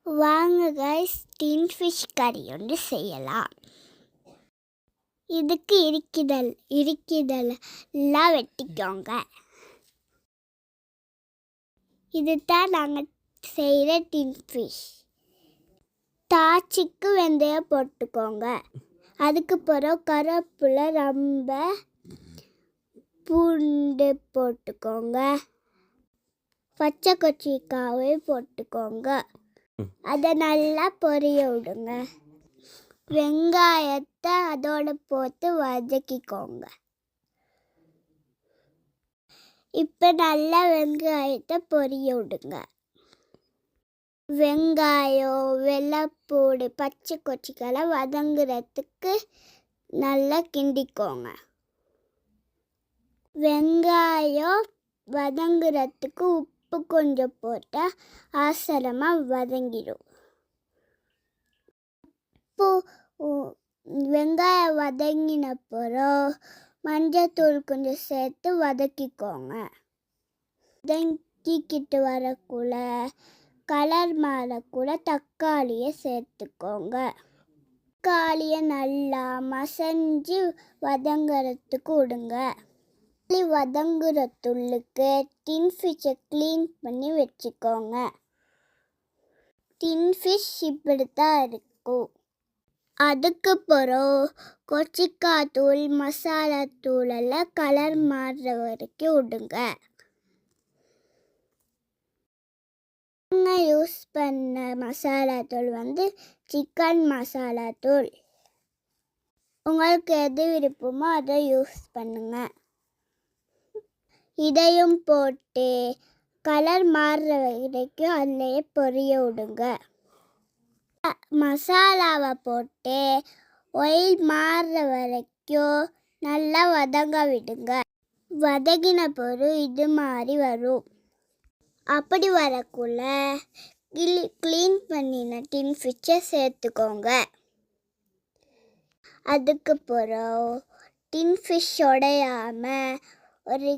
வாங்க கைஸ், டின் ஃபிஷ் கறி ஒன்று செய்யலாம். இதுக்கு இறுக்கிதல் எல்லாம் வெட்டிக்கோங்க. இதுதான் நாங்கள் செய்கிற டின் ஃபிஷ். தாச்சிக்கு வெந்தயம் போட்டுக்கோங்க. அதுக்கு பிறகு கருவேப்பிலை, ரொம்ப பூண்டு போட்டுக்கோங்க. பச்சை கொச்சிக்காவை போட்டுக்கோங்க. அதை நல்லா பொரிய விடுங்க. வெங்காயத்தை அதோட போட்டு வதக்கிக்கோங்க. இப்போ நல்லா வெங்காயத்தை பொரிய விடுங்க. வெங்காயம், வெள்ளைப்பூடு, பச்சை கொச்சிக்காய் வதங்குறதுக்கு நல்லா கிண்டிக்கோங்க. வெங்காயம் வதங்குறதுக்கு உப்பு கொஞ்சம் போட்டால் அவசரமாக வதங்கிடும். வெங்காயம் வதங்கின பிறகு மஞ்சத்தூள் கொஞ்சம் சேர்த்து வதக்கிக்கோங்க. வதக்கிக்கிட்டு வரக்குள்ள கலர் மாறக்குள்ள தக்காளியை சேர்த்துக்கோங்க. தக்காளியை நல்லா மசஞ்சு வதங்குறதுக்கு விடுங்க. வதங்குறதுள்ளுக்கு டின் ஃபிஷ்ஷை க்ளீன் பண்ணி வச்சுக்கோங்க. டின் ஃபிஷ் இப்படித்தான் இருக்கும். அதுக்கு பிறகு கொச்சிக்காய் தூள், மசாலா தூள் எல்லாம் கலர் மாறுற வரைக்கும் விடுங்க. நாங்கள் யூஸ் பண்ண மசாலா தூள் சிக்கன் மசாலா தூள். உங்களுக்கு எது விருப்பமோ அதை யூஸ் பண்ணுங்க. இதையும் போட்டு கலர் மாறுற வரைக்கும் அதிலேயே பொரிய விடுங்க. மசாலாவை போட்டு ஆயில் மாறுற வரைக்கும் நல்லா வதங்க விடுங்க. வதங்கின பிறகு இது மாதிரி வரும். அப்படி வரக்குள்ள க்ளீன் பண்ணின டின் ஃபிஷ்ஷை சேர்த்துக்கோங்க. அதுக்கு பிறகு டின் ஃபிஷ் உடையாமல் ஒரு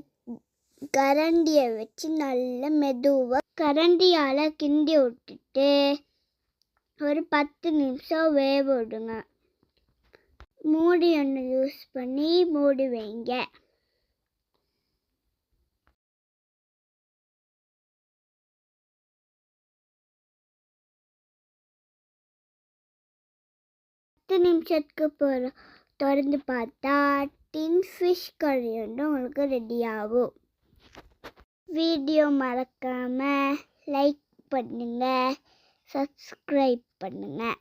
கரண்டியை வச்சு நல்லா மெதுவாக கரண்டியால் கிண்டி விட்டுட்டு ஒரு 10 நிமிஷம் வேக விடுங்க. மூடி ஒன்று யூஸ் பண்ணி மூடி வைங்க. 10 நிமிஷத்துக்கு திறந்து பார்த்தா டின் ஃபிஷ் கறி ஒன்று உங்களுக்கு ரெடி ஆகும். வீடியோ மறக்காமல் லைக் பண்ணுங்கள், சப்ஸ்கிரைப் பண்ணுங்கள்.